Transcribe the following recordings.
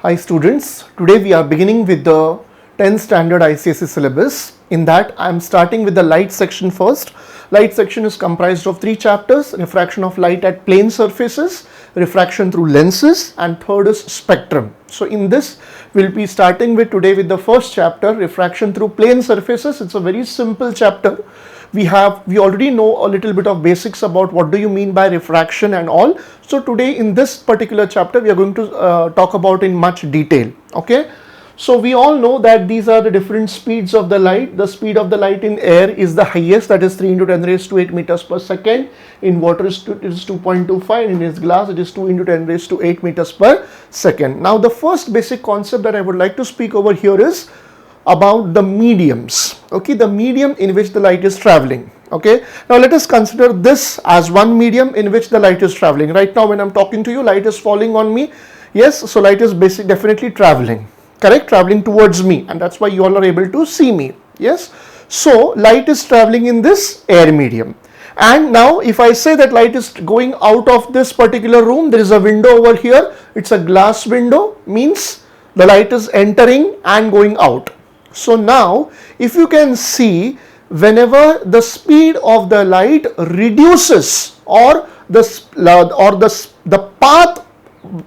Hi students, today we are beginning with the 10th standard ICSE syllabus. In that I am starting with the light section first. Light section is comprised of 3 chapters: refraction of light at plane surfaces, refraction through lenses, and third is spectrum. So in this we'll be starting with today with the first chapter, refraction through plane surfaces. It's a very simple chapter. We already know a little bit of basics about what do you mean by refraction and all. So today in this particular chapter we are going to talk about in much detail. Okay, so we all know that these are the different speeds of the light. The speed of the light in air is the highest, that is 3 into 10 raised to 8 meters per second. In water it is 2.25, and in this glass it is 2 into 10 raised to 8 meters per second. Now the first basic concept that I would like to speak over here is about the mediums. Okay, the medium in which the light is traveling. Okay, now let us consider this as one medium in which the light is traveling. Right now when I'm talking to you, light is falling on me. Yes, so light is definitely traveling, correct, traveling towards me, and that's why you all are able to see me. Yes, so light is traveling in this air medium. And now if I say that light is going out of this particular room, there is a window over here, it's a glass window, means the light is entering and going out. So now if you can see, whenever the speed of the light reduces or the path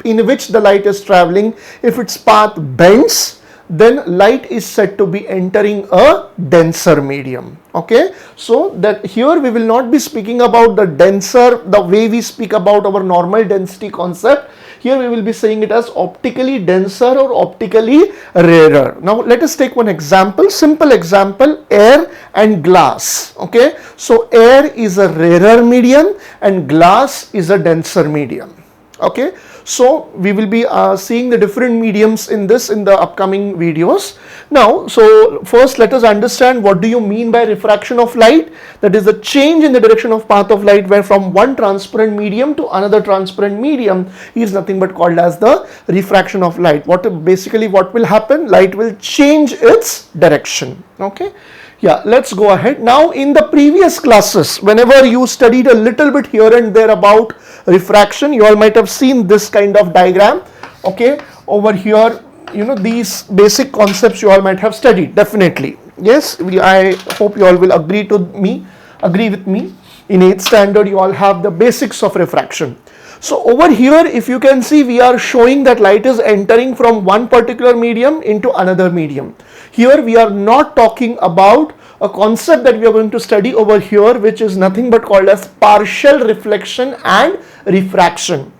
in which the light is traveling, if its path bends, then light is said to be entering a denser medium. Okay, so that here we will not be speaking about the denser the way we speak about our normal density concept. Here we will be saying it as optically denser or optically rarer. Now let us take one example, simple example, air and glass. Okay, so air is a rarer medium and glass is a denser medium. Okay, so we will be seeing the different mediums in the upcoming videos. Now, so first let us understand what do you mean by refraction of light. That is the change in the direction of path of light where from one transparent medium to another transparent medium is nothing but called as the refraction of light. What will happen? Light will change its direction. Okay. Yeah, let's go ahead. Now in the previous classes, whenever you studied a little bit here and there about refraction, you all might have seen this kind of diagram. Okay, over here, you know, these basic concepts you all might have studied, definitely. Yes, I hope you all will agree with me. In 8th standard, you all have the basics of refraction. So over here, if you can see, we are showing that light is entering from one particular medium into another medium. Here we are not talking about a concept that we are going to study over here, which is nothing but called as partial reflection and refraction.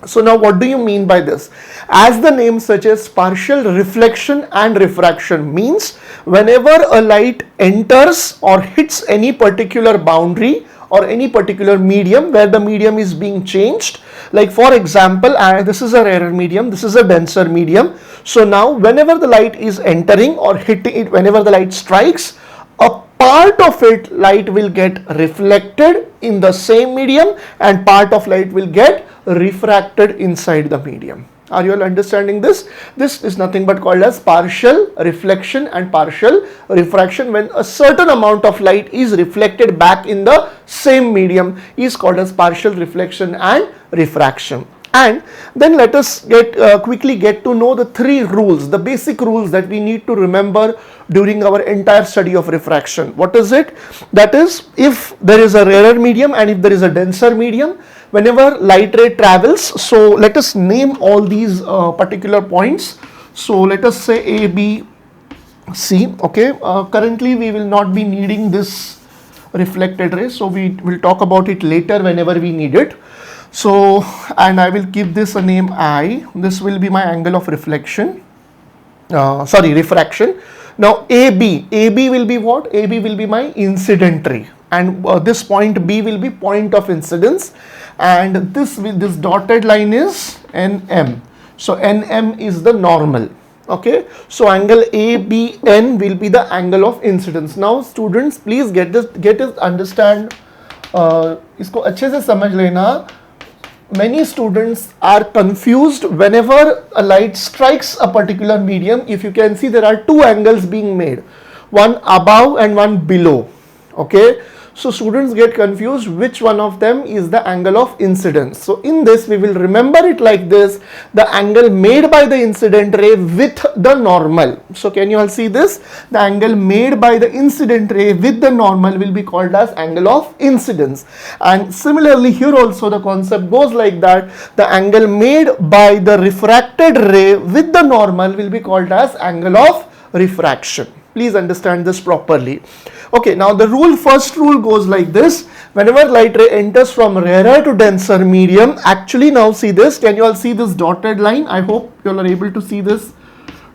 So now what do you mean by this? As the name suggests, partial reflection and refraction means whenever a light enters or hits any particular boundary or any particular medium where the medium is being changed, like for example, this is a rarer medium, this is a denser medium. So now whenever the light is entering or hitting it, whenever the light strikes, a part of it light will get reflected in the same medium and part of light will get refracted inside the medium. Are you all understanding this? This is nothing but called as partial reflection and partial refraction. When a certain amount of light is reflected back in the same medium is called as partial reflection and refraction. And then let us quickly get to know the 3 rules, the basic rules that we need to remember during our entire study of refraction. What is it? That is, if there is a rarer medium and if there is a denser medium, whenever light ray travels, so let us name all these particular points. So let us say A, B, C. Okay, currently we will not be needing this reflected ray, so we will talk about it later whenever we need it. So, and I will give this a name I. This will be my angle of reflection. Refraction. Now AB will be what? AB will be my incident ray, and this point B will be point of incidence, and this dotted line is NM. So NM is the normal. Okay, so angle ABN will be the angle of incidence. Now students, please get this understand. इसको अच्छे से समझ लेना. Many students are confused whenever a light strikes a particular medium. If you can see, there are 2 angles being made, one above and one below. Okay, So students get confused which one of them is the angle of incidence. So in this we will remember it like this, the angle made by the incident ray with the normal. So can you all see this? The angle made by the incident ray with the normal will be called as angle of incidence. And similarly here also the concept goes like that, the angle made by the refracted ray with the normal will be called as angle of refraction. Please understand this properly. Okay, now the first rule goes like this. Whenever light ray enters from rarer to denser medium, actually now see this, can you all see this dotted line? I hope you all are able to see this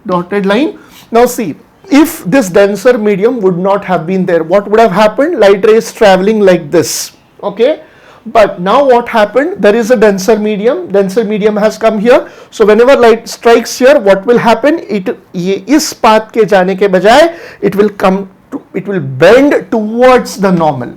dotted line. Now see, if this denser medium would not have been there, what would have happened? Light ray is traveling like this, okay? But now what happened? There is a denser medium has come here. So whenever light strikes here, what will happen? ये इस path के जाने के बजाय it will bend towards the normal.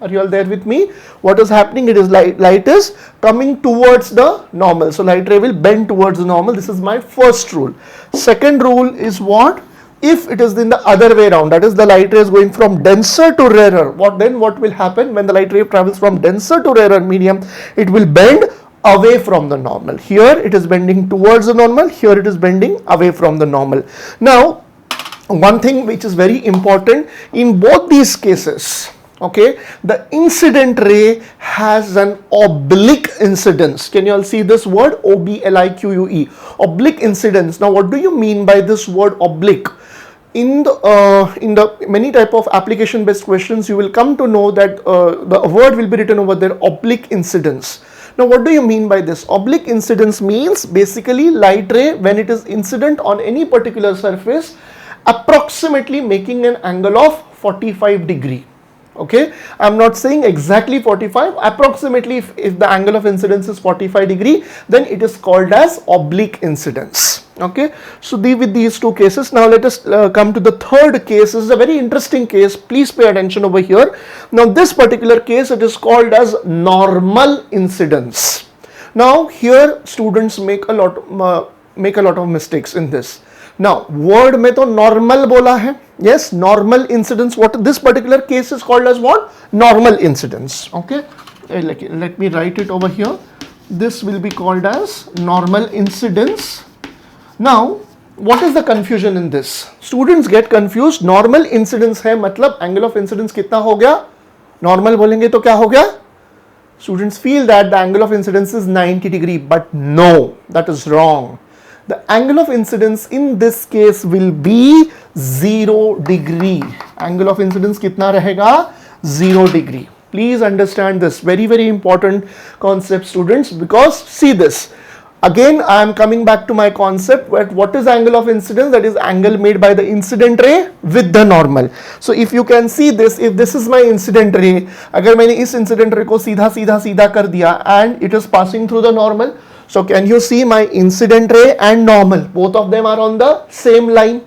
Are you all there with me? What is happening? It is light is coming towards the normal. So light ray will bend towards the normal. This is my first rule. Second rule is what? If it is in the other way around, that is the light ray is going from denser to rarer, what will happen when the light ray travels from denser to rarer medium? It will bend away from the normal. Here it is bending towards the normal, here it is bending away from the normal. Now, one thing which is very important in both these cases, okay, the incident ray has an oblique incidence. Can you all see this word? O-B-L-I-Q-U-E, oblique incidence. Now what do you mean by this word oblique? In the many type of application based questions, you will come to know that the word will be written over there, oblique incidence. Now what do you mean by this? Oblique incidence means basically light ray when it is incident on any particular surface approximately making an angle of 45 degree. Okay, I'm not saying exactly 45, approximately if the angle of incidence is 45 degree, then it is called as oblique incidence. Okay, so with these two cases, now let us come to the third case. This is a very interesting case. Please pay attention over here. Now this particular case, it is called as normal incidence. Now here students make a lot of mistakes in this. Now word में तो normal बोला है. Yes, normal incidence. What this particular case is called as what? Normal incidence. Okay, let me write it over here. This will be called as normal incidence. Now what is the confusion in this? Students get confused. Normal incidence है मतलब angle of incidence कितना हो गया? Normal बोलेंगे तो क्या हो गया? Students feel that the angle of incidence is 90 degree, but no, that is wrong. The angle of incidence in this case will be 0 degree. Angle of incidence कितना रहेगा? 0 degree. Please understand this. Very, very important concept, students, because see this. Again, I am coming back to my concept. What is angle of incidence? That is angle made by the incident ray with the normal. So if you can see this, if this is my incident ray, अगर मैंने इस incident ray को सीधा सीधा सीधा कर दिया and it is passing through the normal. So can you see my incident ray and normal? Both of them are on the same line.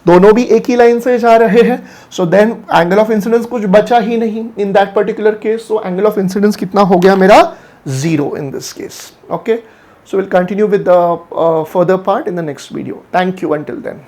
दोनों भी एक ही लाइन से जा रहे हैं. So then angle of incidence कुछ बचा ही नहीं in that particular case. So angle of incidence कितना हो गया मेरा? 0 in this case. Okay. So we'll continue with the further part in the next video. Thank you until then.